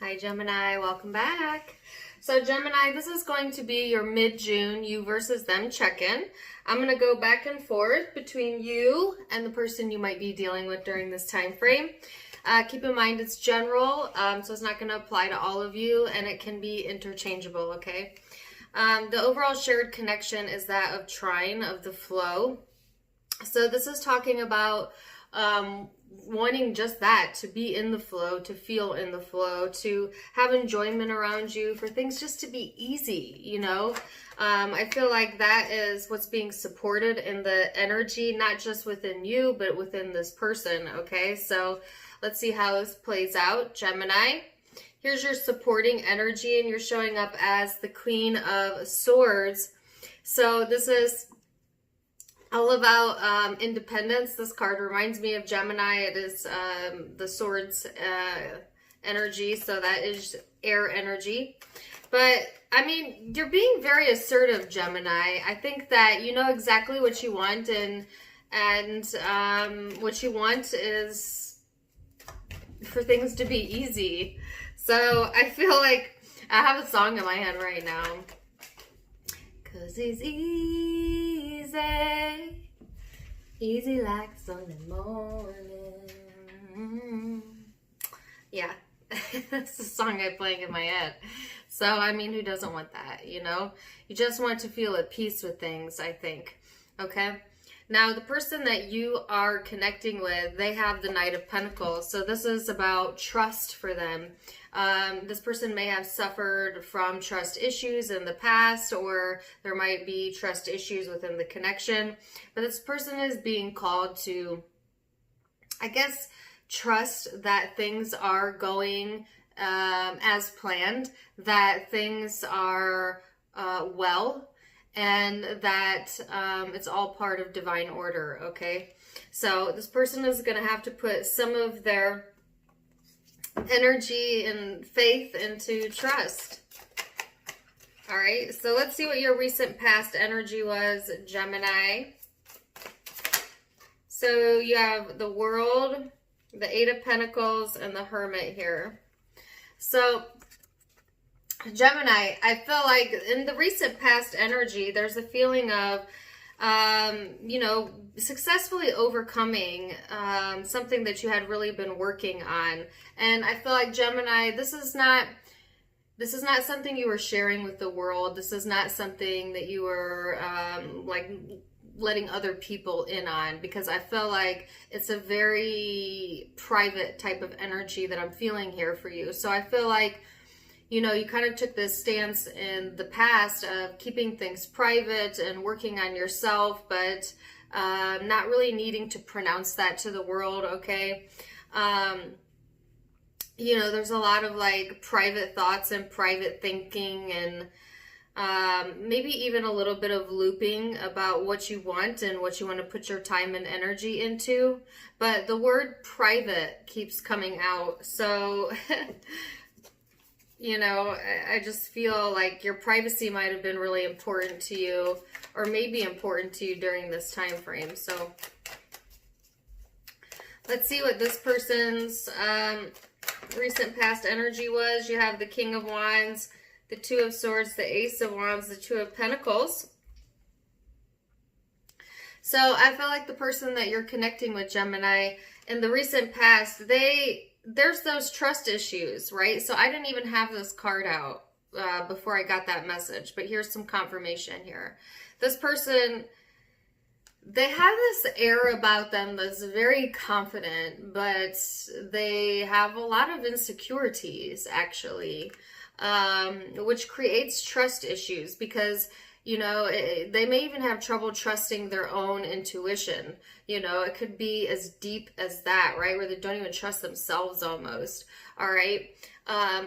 Hi Gemini, welcome back. So Gemini, this is going to be your mid-June you versus them check-in. I'm going to go back and forth between you and the person you might be dealing with during this time frame. Keep in mind it's general, so it's not going to apply to all of you, and it can be interchangeable, okay? The overall shared connection is that of trine, of the flow. So this is talking about wanting just that, to be in the flow, to feel in the flow, to have enjoyment around you, for things just to be easy, you know. I feel like that is what's being supported in the energy, not just within you, but within this person, okay? So let's see how this plays out, Gemini. Here's your supporting energy, and you're showing up as the Queen of Swords. So this is all about independence. This card reminds me of Gemini. It is the Swords energy, so that is air energy. But, I mean, you're being very assertive, Gemini. I think that you know exactly what you want, and what you want is for things to be easy. So I feel like I have a song in my head right now. 'Cause it's easy, easy like Sunday morning. Yeah, that's the song I'm playing in my head. So, I mean, who doesn't want that, you know? You just want to feel at peace with things, I think, okay? Now, the person that you are connecting with, they have the Knight of Pentacles. So this is about trust for them. This person may have suffered from trust issues in the past, or there might be trust issues within the connection. But this person is being called to, I guess, trust that things are going as planned, that things are well, and that it's all part of divine order, okay? So this person is going to have to put some of their energy and faith into trust. All right, so let's see what your recent past energy was, Gemini. So you have the World, the Eight of Pentacles, and the Hermit here. So Gemini, I feel like in the recent past energy, there's a feeling of, you know, successfully overcoming something that you had really been working on. And I feel like, Gemini, this is not something you were sharing with the world. This is not something that you were like letting other people in on, because I feel like it's a very private type of energy that I'm feeling here for you. So I feel like, you know, you kind of took this stance in the past of keeping things private and working on yourself, but not really needing to pronounce that to the world, okay? You know, there's a lot of like private thoughts and private thinking, and maybe even a little bit of looping about what you want and what you want to put your time and energy into. But the word private keeps coming out. So, you know, I just feel like your privacy might have been really important to you, or maybe important to you during this time frame. So let's see what this person's recent past energy was. You have the King of Wands, the Two of Swords, the Ace of Wands, the Two of Pentacles. So I feel like the person that you're connecting with, Gemini, in the recent past, there's those trust issues, right? So I didn't even have this card out before I got that message, but here's some confirmation here. This person, they have this air about them that's very confident, but they have a lot of insecurities, actually, which creates trust issues, because, you know, they may even have trouble trusting their own intuition. You know, it could be as deep as that, right? Where they don't even trust themselves almost, all right?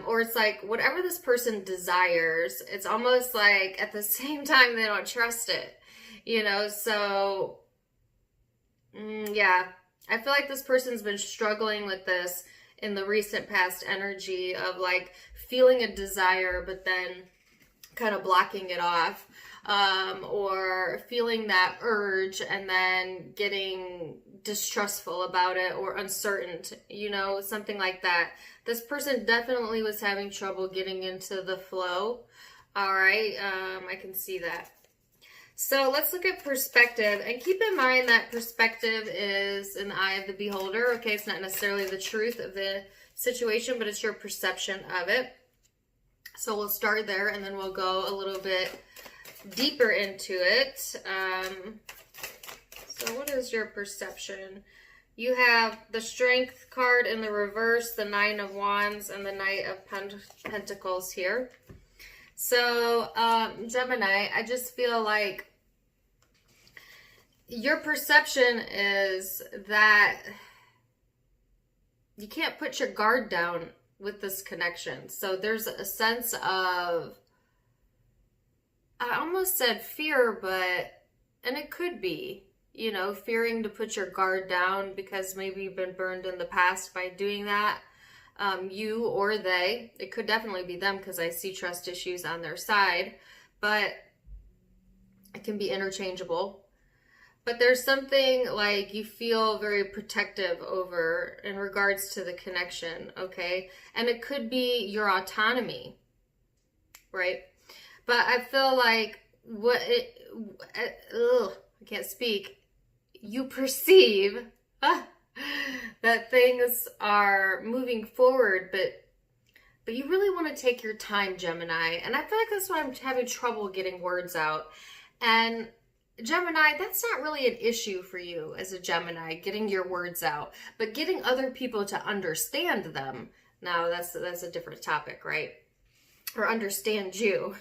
Or it's like whatever this person desires, it's almost like at the same time they don't trust it, you know? So, yeah, I feel like this person's been struggling with this in the recent past energy of like feeling a desire, but then kind of blocking it off, or feeling that urge and then getting distrustful about it or uncertain, you know, something like that. This person definitely was having trouble getting into the flow. All right, I can see that. So let's look at perspective, and keep in mind that perspective is in the eye of the beholder. Okay, it's not necessarily the truth of the situation, but it's your perception of it. So we'll start there, and then we'll go a little bit deeper into it. So what is your perception? You have the Strength card in the reverse, the Nine of Wands, and the Knight of Pentacles here. So, Gemini, I just feel like your perception is that you can't put your guard down with this connection. So there's a sense of, I almost said fear, but, and it could be, you know, fearing to put your guard down because maybe you've been burned in the past by doing that. You or they, it could definitely be them because I see trust issues on their side, but it can be interchangeable. But there's something like you feel very protective over in regards to the connection, okay? And it could be your autonomy, right? But I feel like I can't speak. You perceive that things are moving forward, but you really want to take your time, Gemini. And I feel like that's why I'm having trouble getting words out. And Gemini, that's not really an issue for you as a Gemini, getting your words out, but getting other people to understand them. Now that's a different topic, right? Or understand you,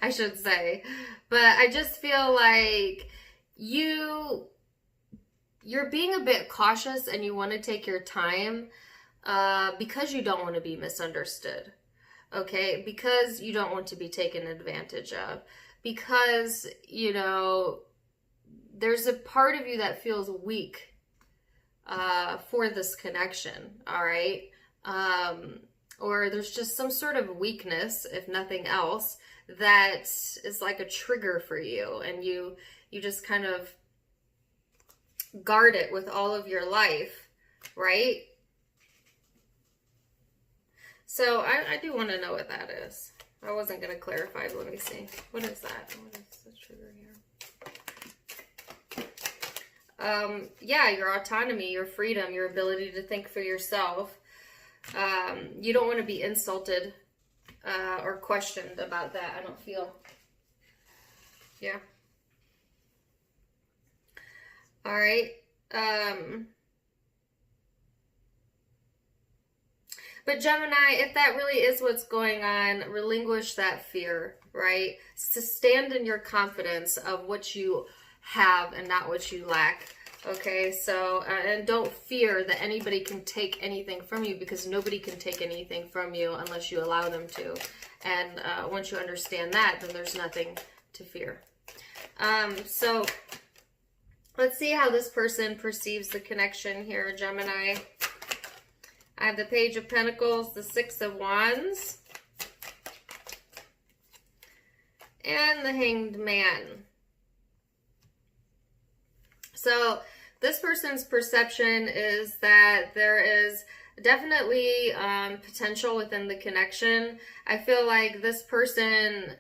I should say. But I just feel like you're being a bit cautious and you want to take your time because you don't want to be misunderstood, okay? Because you don't want to be taken advantage of. Because, you know, there's a part of you that feels weak for this connection, all right? Or there's just some sort of weakness, if nothing else, that is like a trigger for you. And you just kind of guard it with all of your life, right? So I do want to know what that is. I wasn't going to clarify, but let me see. What is that? What is the trigger here? Yeah, your autonomy, your freedom, your ability to think for yourself. You don't want to be insulted or questioned about that, I don't feel. Yeah. All right. But Gemini, if that really is what's going on, relinquish that fear, right? To stand in your confidence of what you have and not what you lack, okay? So, and don't fear that anybody can take anything from you, because nobody can take anything from you unless you allow them to. And once you understand that, then there's nothing to fear. So, let's see how this person perceives the connection here, Gemini. I have the Page of Pentacles, the Six of Wands, and the Hanged Man. So this person's perception is that there is definitely potential within the connection. I feel like this person,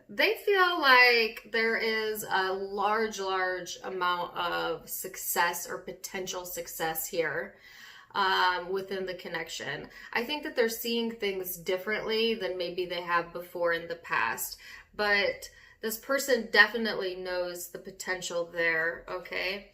they feel like there is a large amount of success or potential success here within the connection. I think that they're seeing things differently than maybe they have before in the past, but this person definitely knows the potential there, okay?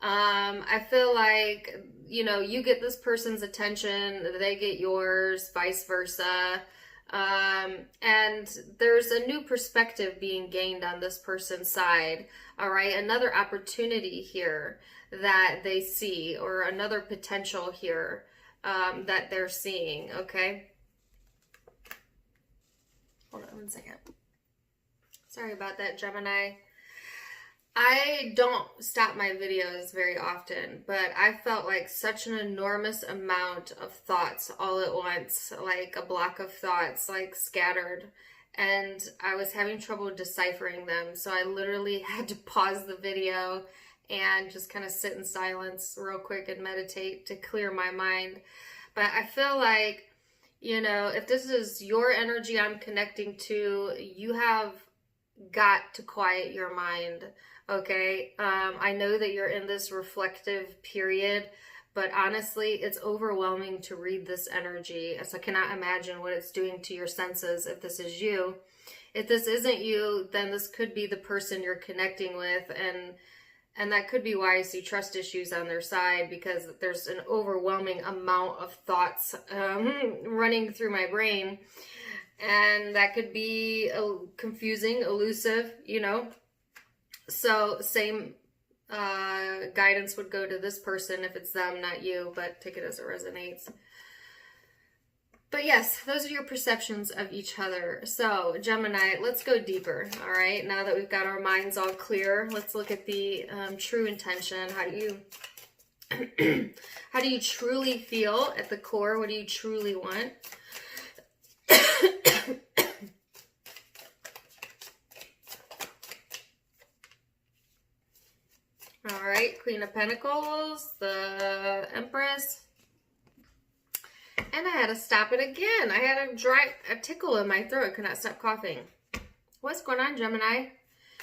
I feel like, you know, you get this person's attention, they get yours, vice versa. And there's a new perspective being gained on this person's side, all right? Another opportunity here that they see, or another potential here that they're seeing, okay? Hold on one second. Sorry about that, Gemini. I don't stop my videos very often, but I felt like such an enormous amount of thoughts all at once, like a block of thoughts, like scattered, and I was having trouble deciphering them. So I literally had to pause the video and just kind of sit in silence real quick and meditate to clear my mind. But I feel like, you know, if this is your energy I'm connecting to, you have got to quiet your mind. Okay, I know that you're in this reflective period, but honestly, it's overwhelming to read this energy. So I cannot imagine what it's doing to your senses if this is you. If this isn't you, then this could be the person you're connecting with, and that could be why I see trust issues on their side, because there's an overwhelming amount of thoughts running through my brain, and that could be confusing, elusive, you know. So same guidance would go to this person if it's them, not you, but take it as it resonates. But yes, those are your perceptions of each other. So Gemini, let's go deeper. All right, now that we've got our minds all clear, let's look at the true intention. How do you truly feel at the core? What do you truly want? All right, Queen of Pentacles, the Empress. And I had to stop it again. I had a tickle in my throat. I could not stop coughing. What's going on, Gemini?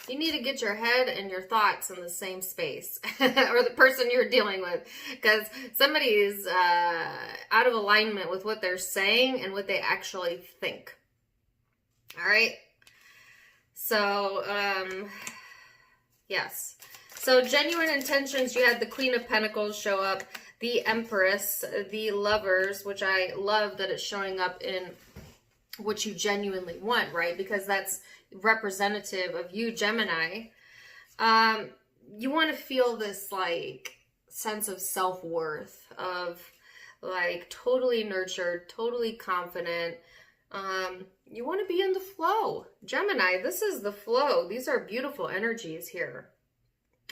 You need to get your head and your thoughts in the same space. Or the person you're dealing with. Because somebody is out of alignment with what they're saying and what they actually think. All right? So, yes. So genuine intentions, you had the Queen of Pentacles show up, the Empress, the Lovers, which I love that it's showing up in what you genuinely want, right? Because that's representative of you, Gemini. You want to feel this like sense of self-worth, of like totally nurtured, totally confident. You want to be in the flow. Gemini, this is the flow. These are beautiful energies here.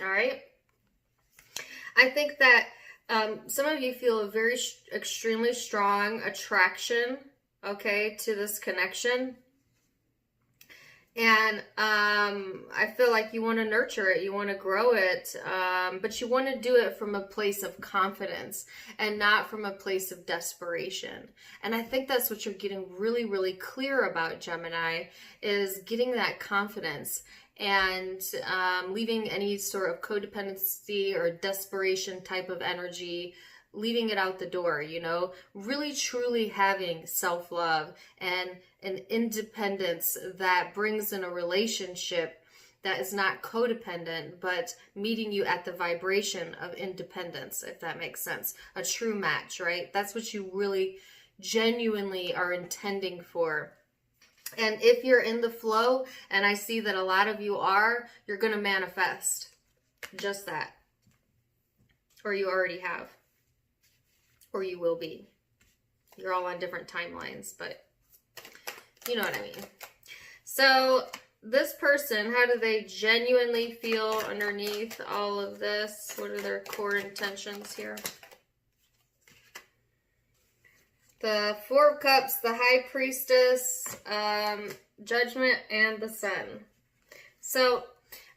All right. I think that some of you feel a very extremely strong attraction, okay, to this connection. And I feel like you want to nurture it, you want to grow it, but you want to do it from a place of confidence and not from a place of desperation. And I think that's what you're getting really, really clear about, Gemini, is getting that confidence and leaving any sort of codependency or desperation type of energy, leaving it out the door, you know, really truly having self-love and an independence that brings in a relationship that is not codependent, but meeting you at the vibration of independence, if that makes sense. A true match, right? That's what you really genuinely are intending for. And if you're in the flow, and I see that a lot of you are, you're going to manifest just that. Or you already have. Or you will be. You're all on different timelines, but you know what I mean. So this person, how do they genuinely feel underneath all of this? What are their core intentions here? The Four of Cups, the High Priestess, Judgment, and the Sun. So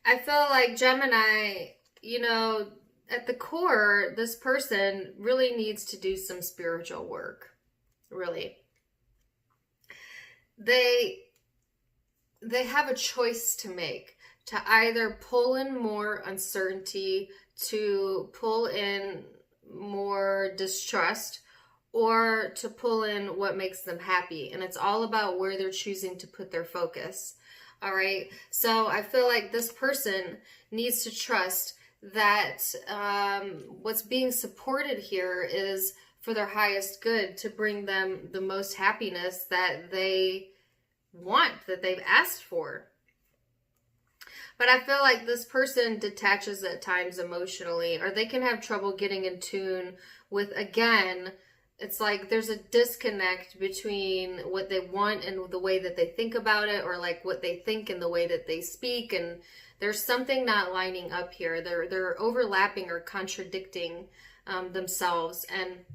I feel like Gemini, you know, at the core, this person really needs to do some spiritual work. Really. They have a choice to make, to either pull in more uncertainty, to pull in more distrust, or to pull in what makes them happy. And it's all about where they're choosing to put their focus. All right. So I feel like this person needs to trust that what's being supported here is for their highest good, to bring them the most happiness that they want, that they've asked for. But I feel like this person detaches at times emotionally, or they can have trouble getting in tune with, again, it's like there's a disconnect between what they want and the way that they think about it, or like what they think and the way that they speak, and there's something not lining up here. They're overlapping or contradicting themselves. And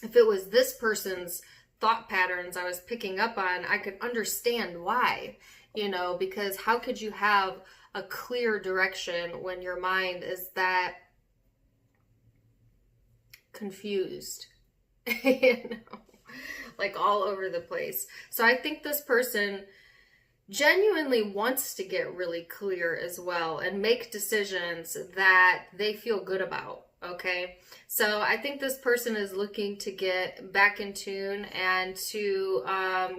if it was this person's thought patterns I was picking up on, I could understand why, you know, because how could you have a clear direction when your mind is that confused? You know, like all over the place. So I think this person genuinely wants to get really clear as well and make decisions that they feel good about. Okay, so I think this person is looking to get back in tune and to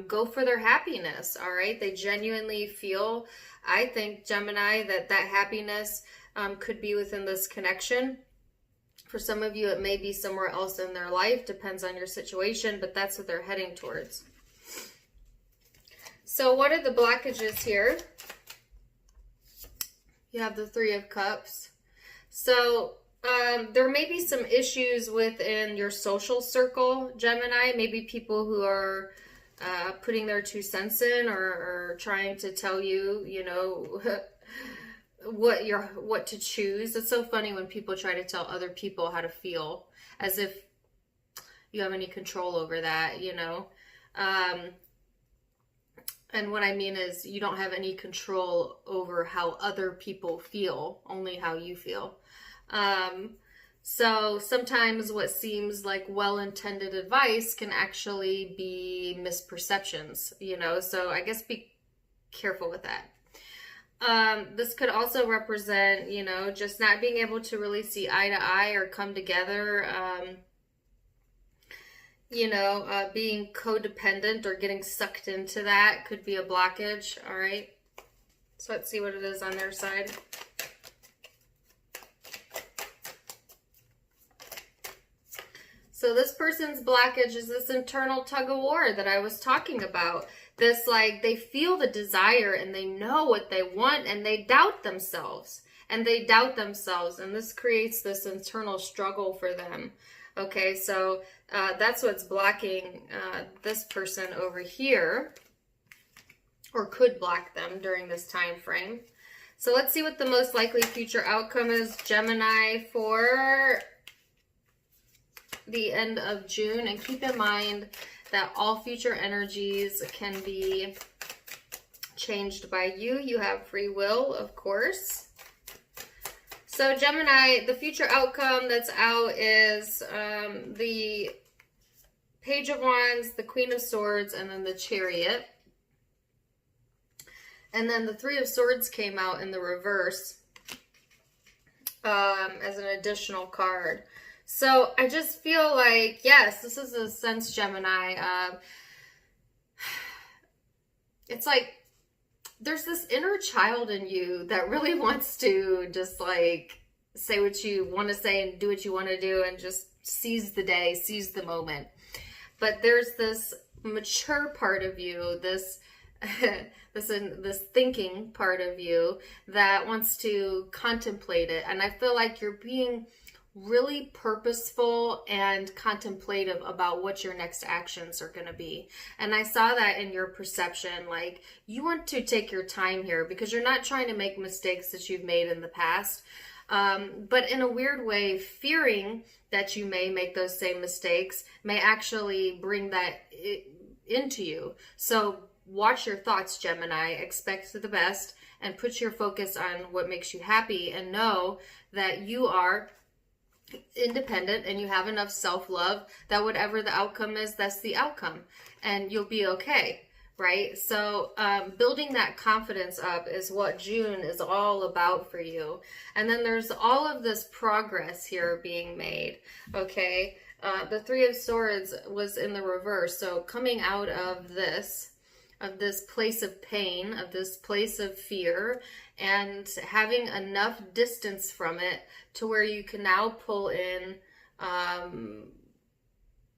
go for their happiness. All right, they genuinely feel, I think, Gemini, that happiness could be within this connection. For some of you, it may be somewhere else in their life, depends on your situation, but that's what they're heading towards. So what are the blockages here? You have the Three of Cups. So there may be some issues within your social circle, Gemini. Maybe people who are putting their 2 cents in, or trying to tell you, you know, what to choose. It's so funny when people try to tell other people how to feel, as if you have any control over that, you know. And what I mean is you don't have any control over how other people feel, only how you feel. So sometimes what seems like well-intended advice can actually be misperceptions, you know, so I guess be careful with that. This could also represent, you know, just not being able to really see eye to eye or come together, you know, being codependent or getting sucked into that could be a blockage. All right, so let's see what it is on their side. So this person's blockage is this internal tug of war that I was talking about. This, like, they feel the desire and they know what they want and they doubt themselves. And this creates this internal struggle for them. Okay, so that's what's blocking this person over here, or could block them during this time frame. So let's see what the most likely future outcome is, Gemini, for the end of June. And keep in mind that all future energies can be changed by you. You have free will, of course. So Gemini, the future outcome that's out is the Page of Wands, the Queen of Swords, and then the Chariot. And then the Three of Swords came out in the reverse as an additional card. So I just feel like, yes, this is a sense, Gemini. It's like there's this inner child in you that really wants to just like say what you want to say and do what you want to do and just seize the day, seize the moment. But there's this mature part of you, this this thinking part of you that wants to contemplate it. And I feel like you're being really purposeful and contemplative about what your next actions are going to be. And I saw that in your perception. Like, you want to take your time here because you're not trying to make mistakes that you've made in the past. But in a weird way, fearing that you may make those same mistakes may actually bring that into you. So watch your thoughts, Gemini. Expect the best and put your focus on what makes you happy, and know that you are independent and you have enough self-love that whatever the outcome is, that's the outcome, and you'll be okay, right? So building that confidence up is what June is all about for you. And then there's all of this progress here being made, okay? The Three of Swords was in the reverse, so coming out of this place of pain, of this place of fear, and having enough distance from it to where you can now pull in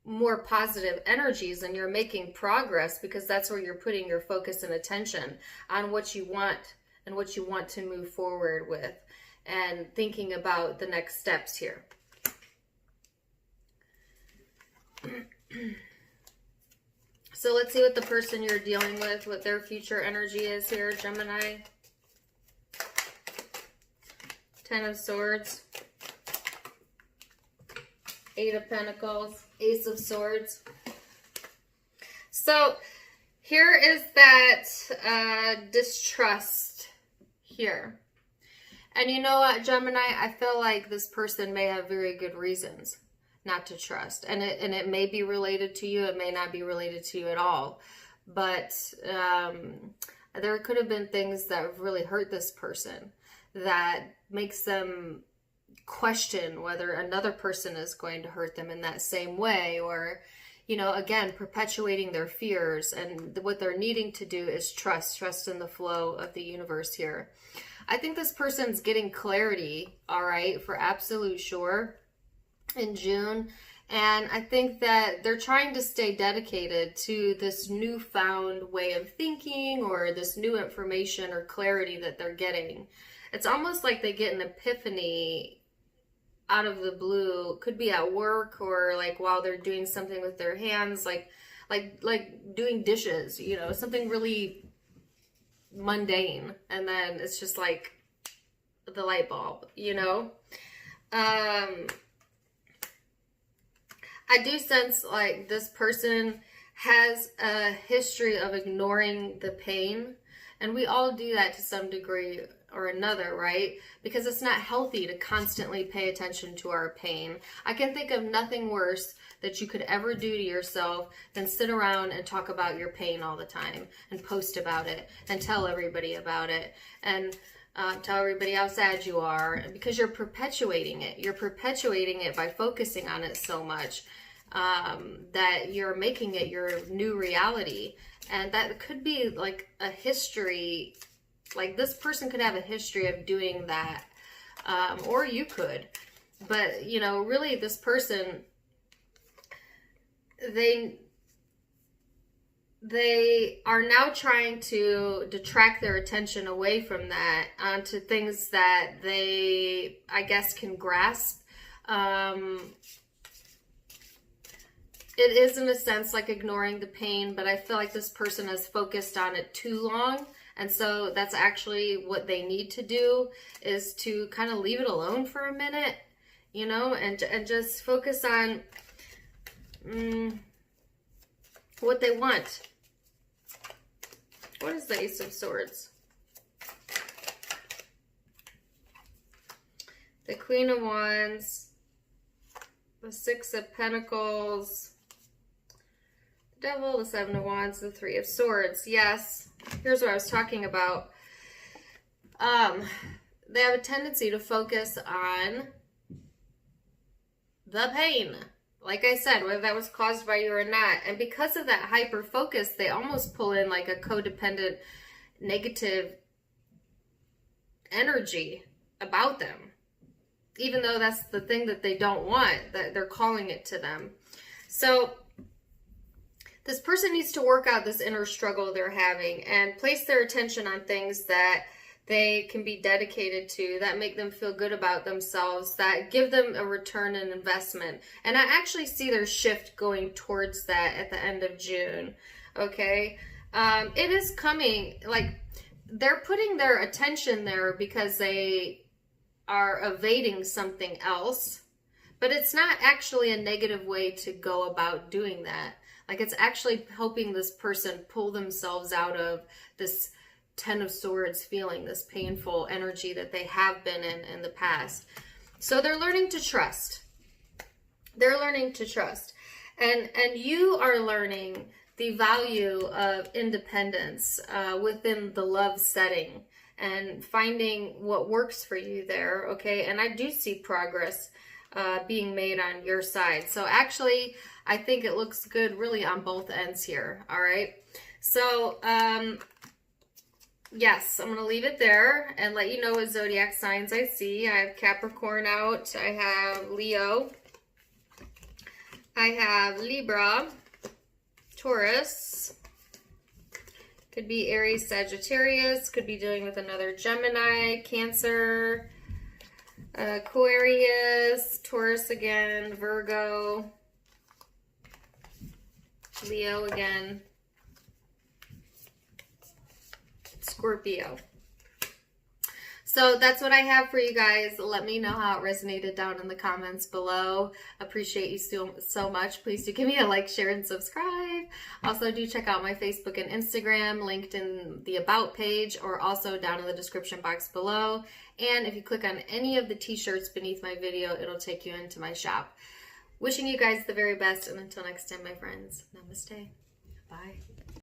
more positive energies, and you're making progress because that's where you're putting your focus and attention on what you want and what you want to move forward with, and thinking about the next steps here. So let's see what the person you're dealing with, what their future energy is here, Gemini. Ten of Swords. Eight of Pentacles. Ace of Swords. So here is that distrust here. And you know what, Gemini? I feel like this person may have very good reasons not to trust. And it may be related to you. It may not be related to you at all. But there could have been things that really hurt this person that makes them question whether another person is going to hurt them in that same way, or, you know, again, perpetuating their fears. And what they're needing to do is trust in the flow of the universe here. I think this person's getting clarity, all right, for absolute sure in June. And I think that they're trying to stay dedicated to this newfound way of thinking, or this new information or clarity that they're getting. It's almost like they get an epiphany out of the blue. Could be at work, or like while they're doing something with their hands, like doing dishes, you know, something really mundane, and then it's just like the light bulb, you know. I do sense like this person has a history of ignoring the pain, and we all do that to some degree or another, right? Because it's not healthy to constantly pay attention to our pain. I can think of nothing worse that you could ever do to yourself than sit around and talk about your pain all the time, and post about it, and tell everybody about it, and tell everybody how sad you are, because you're perpetuating it. You're perpetuating it by focusing on it so much that you're making it your new reality. And that could be like a history. Like this person could have a history of doing that, or you could. But, you know, really this person, they are now trying to detract their attention away from that onto things that they, I guess, can grasp. It is in a sense like ignoring the pain, but I feel like this person has focused on it too long. And so that's actually what they need to do, is to kind of leave it alone for a minute, you know, and just focus on what they want. What is the Ace of Swords? The Queen of Wands, the Six of Pentacles, the Devil, the Seven of Wands, the Three of Swords. Yes, here's what I was talking about. They have a tendency to focus on the pain. Like I said, whether that was caused by you or not. And because of that hyper focus, they almost pull in like a codependent, negative energy about them. Even though that's the thing that they don't want, that they're calling it to them. So this person needs to work out this inner struggle they're having and place their attention on things that they can be dedicated to, that make them feel good about themselves, that give them a return on investment. And I actually see their shift going towards that at the end of June, okay? It is coming, like, they're putting their attention there because they are evading something else, but it's not actually a negative way to go about doing that. Like, it's actually helping this person pull themselves out of this Ten of Swords feeling, this painful energy that they have been in the past. So they're learning to trust. They're learning to trust. And you are learning the value of independence within the love setting and finding what works for you there, okay? And I do see progress being made on your side. So actually, I think it looks good really on both ends here, all right? So, yes, I'm going to leave it there and let you know what zodiac signs I see. I have Capricorn out. I have Leo. I have Libra. Taurus. Could be Aries, Sagittarius. Could be dealing with another Gemini, Cancer, Aquarius, Taurus again, Virgo, Leo again. Scorpio. So that's what I have for you guys. Let me know how it resonated down in the comments below. Appreciate you so much. Please do give me a like, share, and subscribe. Also, do check out my Facebook and Instagram, linked in the About page, or also down in the description box below. And if you click on any of the t-shirts beneath my video, it'll take you into my shop. Wishing you guys the very best, and until next time, my friends, namaste. Bye.